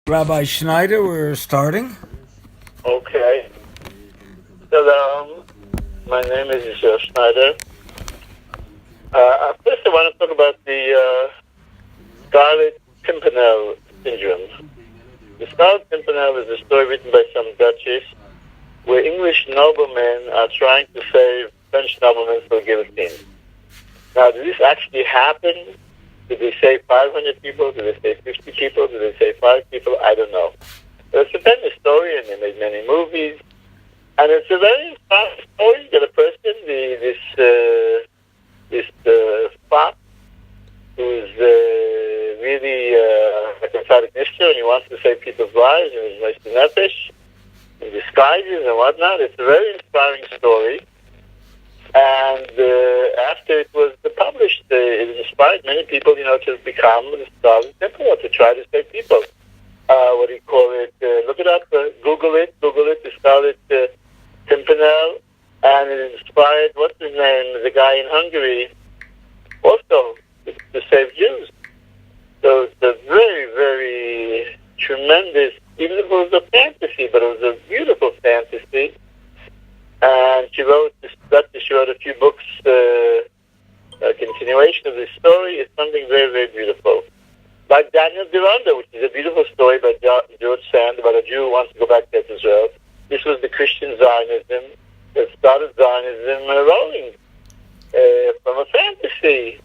Rabbi Schneider, we're starting. Okay. Hello. My name is Schneider. First, I want to talk about the Scarlet Pimpernel syndrome. The Scarlet Pimpernel is a story written by some Duchess where English noblemen are trying to save French noblemen from guillotine. Now, did this actually happen? Did they save 500 people? Did they save 50 people? Did they save 5 people? I don't know. But it's a famous story, and they made many movies. And it's a very fast story that a person, this fop, who's really like a tzaddik nishter, and he wants to save people's lives, and he's nice to nefesh, in disguises and whatnot. It's a very inspiring story. And after it was published, it inspired many people, to become the Scarlet Pimpernel, to try to save people. What do you call it? Look it up, Google it, the Scarlet Pimpernel, and it inspired, what's his name, the guy in Hungary, also to save Jews. So it's a very, very tremendous, even if it was a fantasy, but it was a beautiful fantasy. And she wrote a few books, a continuation of this story. It's something very, very beautiful. Like Daniel Deronda, which is a beautiful story by George Sand about a Jew who wants to go back to Israel. This was the Christian Zionism that started Zionism rolling from a fantasy,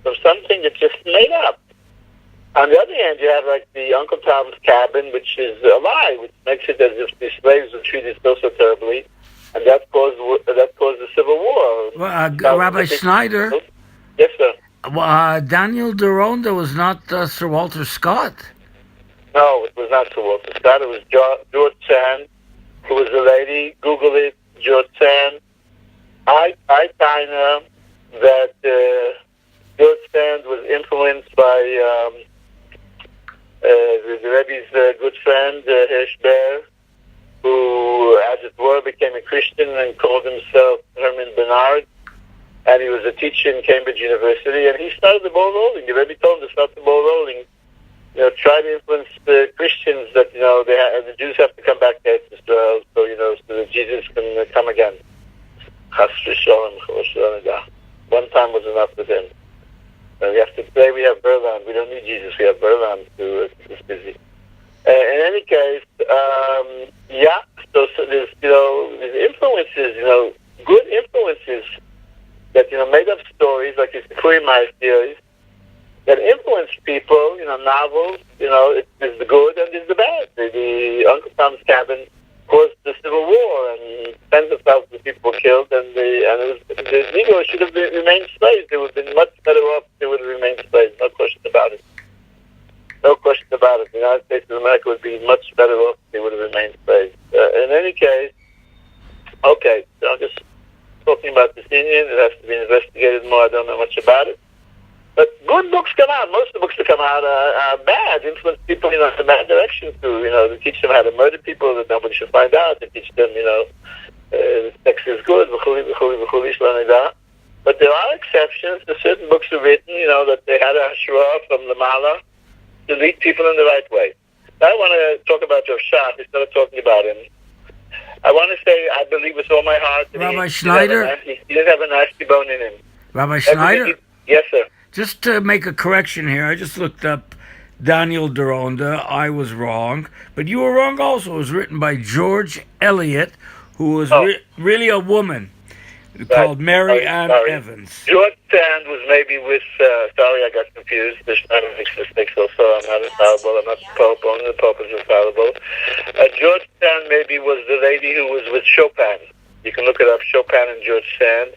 from something that's just made up. On the other hand, you have like the Uncle Tom's Cabin, which is a lie, which makes it as if the slaves were treated so terribly, and that caused the Civil War. Well, Rabbi Schneider. Yes, sir. Daniel Deronda was not Sir Walter Scott. No, it was not Sir Walter Scott. It was George Sand, who was a lady. Google it, George Sand. I find that George Sand was influenced by the Rebbe's good friend, Hirschberg, who, as it were, became a Christian and called himself Herman Bernard. And he was a teacher in Cambridge University, and he started the ball rolling. The Rebbe told him to start the ball rolling. Try to influence the Christians that, the Jews have to come back to Israel, so that Jesus can come again. One time was enough for them. We have to pray. We have berland. We don't need Jesus. We have berland to keep us busy. In any case, so there's, these influences, good influences that, made up stories like these Purimai theories that influence people, novels, there's the good and there's the bad. The Uncle Tom's Cabin caused the Civil War and tens of thousands of people were killed, and the Negroes should have remained slaves. They would have been much better off if they would have remained slaves, no question about it. No question about it. The United States of America would be much better off if they would have remained slaves. In any case, okay, so I'm just talking about this Indian. It has to be investigated more. I don't know much about it. But good books come out. Most of the books that come out are bad, influence people, in a bad direction to teach them how to murder people that nobody should find out, to teach them, sex is good, but there are exceptions. There certain books are written, that they had a hashra from the Mala to lead people in the right way. Now I want to talk about your shach instead of talking about him. I want to say I believe with all my heart that Rabbi Schneider? He didn't have a nasty bone in him. Rabbi Schneider? Yes, sir. Just to make a correction here, I just looked up Daniel Deronda. I was wrong, but you were wrong also. It was written by George Eliot, who was really a woman called Mary Ann Evans. George Sand was maybe with, sorry, I got confused. The Schneider makes mistakes also. I'm not infallible. I'm not the Pope. Only the Pope is infallible. George Sand maybe was the lady who was with Chopin. You can look it up, Chopin and George Sand.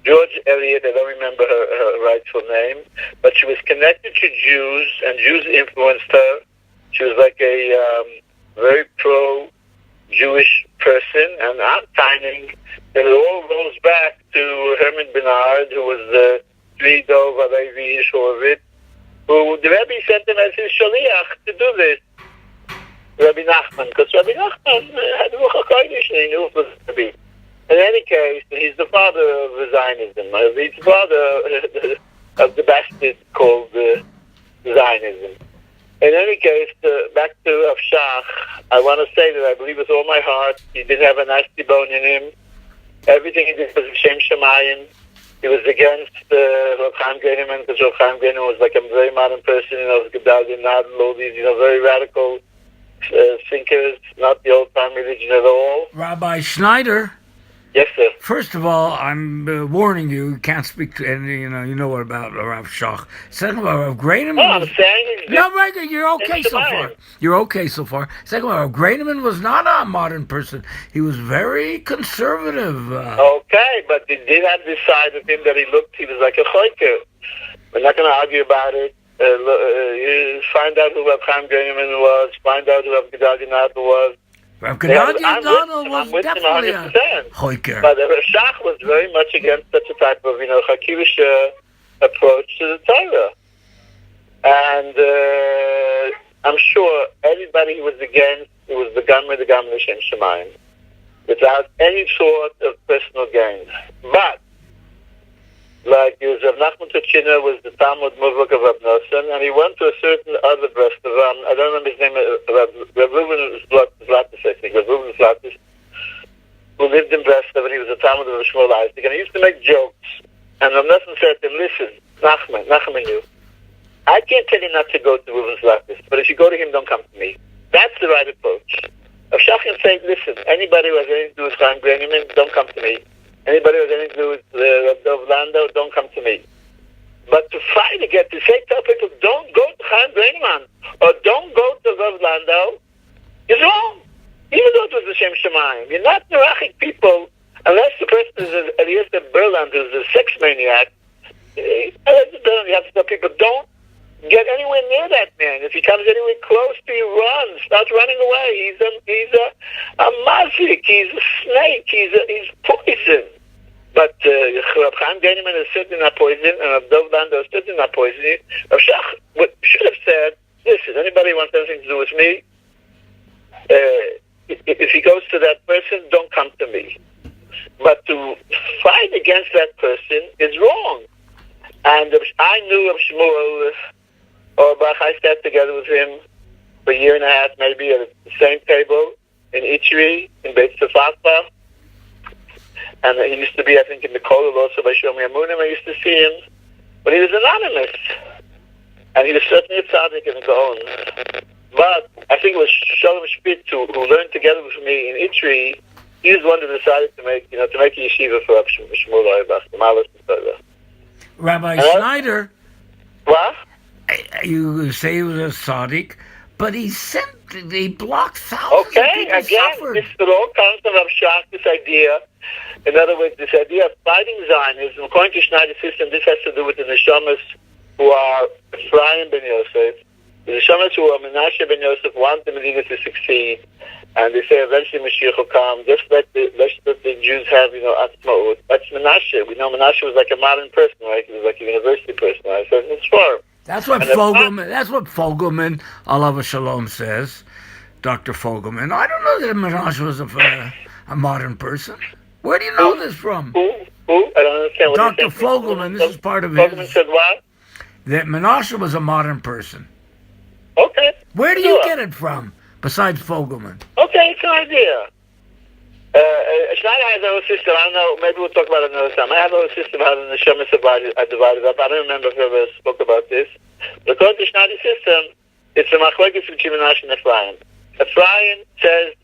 George Eliot, I don't remember her rightful name, but she was connected to Jews, and Jews influenced her. She was like a very pro-Jewish person, and I'm finding that it all rolls back to Herman Bernard, who was the Frido Valevi Ishorvit, who the Rebbe sent him as his shaliach to do this. Rabbi Nachman, because Rabbi Nachman had a Ruach HaKodesh, and he knew it was to be. In any case, he's the father of Zionism. He's the father of the bastard called Zionism. In any case, back to Rav Shach, I want to say that I believe with all my heart he didn't have a nasty bone in him. Everything he did was Shem Shemayim. He was against Rav Chaim Greineman because Rav Chaim Greineman was like a very modern person, Gedalia Nadel, all these, very radical thinkers, not the old-time religion at all. Rabbi Schneider. Yes, sir. First of all, I'm warning you. You can't speak to any. You know what about Rav Shach. Second of all, Rav Greineman. No, I'm saying. No, you're okay so far. You're okay so far. Second of all, Rav Greineman was not a modern person. He was very conservative. Okay, but they did have this side of him that he was like a choiker. We're not going to argue about it. You find out who Rav Chaim Greineman was. Find out who Rav Gedalia Nadel was. Rav Gedalia Nadel was definitely a choiker. But Rav Shach was very much against such a type of, chakivish approach to the Torah. And I'm sure everybody who was against, it was the Gamma Shem Shemayim, without any sort of personal gain. But, like Rav Nachman Tuchiner was the Talmud Muvak of Rav Nosson, and he went to a certain other Breslov, I don't remember his name, Rav Reuven Zlatis, I think, Rav Reuven Zlatis, who lived in Breslov, and he was a Talmud of Shmuel Isaac, and he used to make jokes. And Rav Nosson said to him, listen, Nachman, you, I can't tell you not to go to Reuven Zlatis, but if you go to him, don't come to me. That's the right approach. Rav Shach can say, listen, anybody who has anything to do with Chaim Greineman, don't come to me. Anybody who has anything to do with Rav Landau, don't come to me. But to fight against, to say to people, don't go to Chaim Greineman, or don't go to Rav Landau, is wrong. Even though it was the Shem Shemayim. You're not Nerachic people, unless the person is Eliezer Berland, who's a sex maniac. You have to tell people, don't get anywhere near that man. If he comes anywhere close to you, run. Start running away. He's a mazik. He's a snake. He's poison. But Rav Chaim Greineman is certainly not poison, and Rav Dov Landau is certainly not poison. Rav Shach should have said, listen, anybody who wants anything to do with me, if he goes to that person, don't come to me. But to fight against that person is wrong. And I knew of Shmuel Auerbach. I sat together with him for a year and a half, maybe, at the same table in Itri, in Beit Sefakba. And he used to be, I think, in the Kollel also by Shomi Amunim. I used to see him. But he was anonymous. And he was certainly a tzaddik and a gaon. But I think it was Shalom Spitz who learned together with me in Itri. He was one who decided to make a yeshiva for Shmuel Auerbach, the Malas Torah. Rabbi Schneider. What? You say he was a tzaddik, but he blocked thousands of people suffered. This all comes from Rav Shach, this idea. In other words, this idea of fighting Zionism, according to Schneider's system, this has to do with the neshamas who are Ephraim ben Yosef. The neshamas who are Menashe ben Yosef want the Medina to succeed, and they say eventually Mashiach will come. Just let the Jews have, Atzmaut. That's Menashe. We know Menashe was like a modern person, right? He was like a university person. Right? So it's for. That's what Fogelman, Alav Shalom, says. Dr. Fogelman. I don't know that Menashe was a modern person. Where do you know this from? Who? I don't understand what Dr. Fogelman, this is part of Fogelman said what? That Menashe was a modern person. Okay. Where do you get it from, besides Fogelman? Okay, it's an idea. Schneider has a whole system. I don't know, maybe we'll talk about it another time. I have a whole system how the neshamas are divided up. I don't remember if I ever spoke about this. But according to Schneider's system, it's a machlokes between Menashe and Ephraim. Ephraim says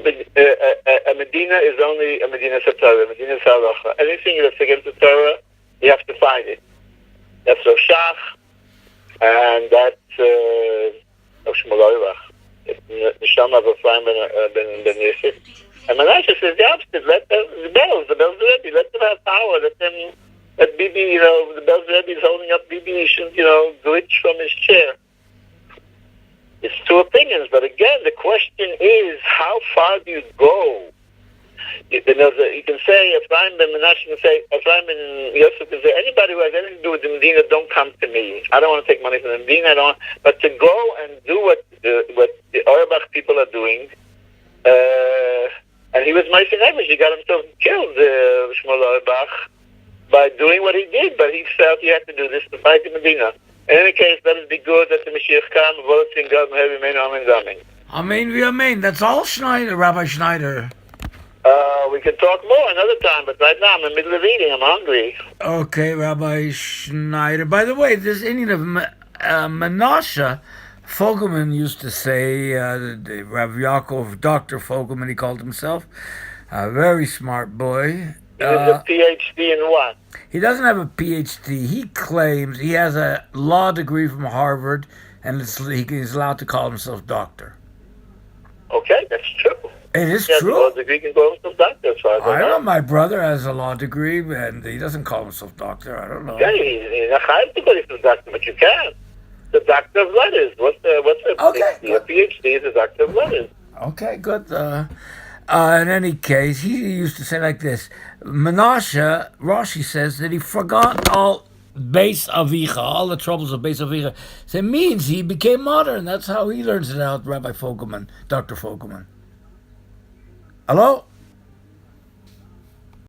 a Medina is only a Medina Torah, a Medina Halacha. Anything that's against the Torah, you have to fight it. That's Rav Shach, and that's Rav Shmuel Auerbach. The Neshama of Ephraim ben Yosef. And Menashe says the opposite. Let the bells Rebbe, let them have power. Let Bibi, the bells Rebbe is holding up Bibi. He shouldn't, glitch from his chair. It's two opinions, but again, the question is, how far do you go? You can say, Ephraim ben Menashe can say, Ephraim ben Yosef can say, anybody who has anything to do with the Medina, don't come to me. I don't want to take money from the Medina. But to go and do what the Auerbach people are doing, and he was Meister Nevish. He got himself killed, Shmuel Auerbach, by doing what he did, but he felt he had to do this to fight the Medina. In any case, let it be good that the Mashiach come, votes in God, heavy men, amen, amen. Amen via amen. That's all, Schneider, Rabbi Schneider. We can talk more another time, but right now I'm in the middle of eating. I'm hungry. Okay, Rabbi Schneider. By the way, this Indian of Menashe, Fogelman used to say, Rav Yaakov, Dr. Fogelman, he called himself, a very smart boy. He has a PhD in what? He doesn't have a PhD. He claims he has a law degree from Harvard, and he's allowed to call himself doctor. Okay, that's true. It is He has true. a law degree, can go some doctor as far as I know my brother has a law degree, and he doesn't call himself doctor. I don't know. Yeah, he's not hired to go to doctor, but you can. The doctor of letters. What's a Okay, PhD? A PhD is a doctor of letters. Okay, good. In any case, he used to say like this. Menashe, Rashi says that he forgot all Beis Avicha, all the troubles of Beis Avicha. So it means he became modern. That's how he learns it out, Rabbi Fogelman, Dr. Fogelman. Hello?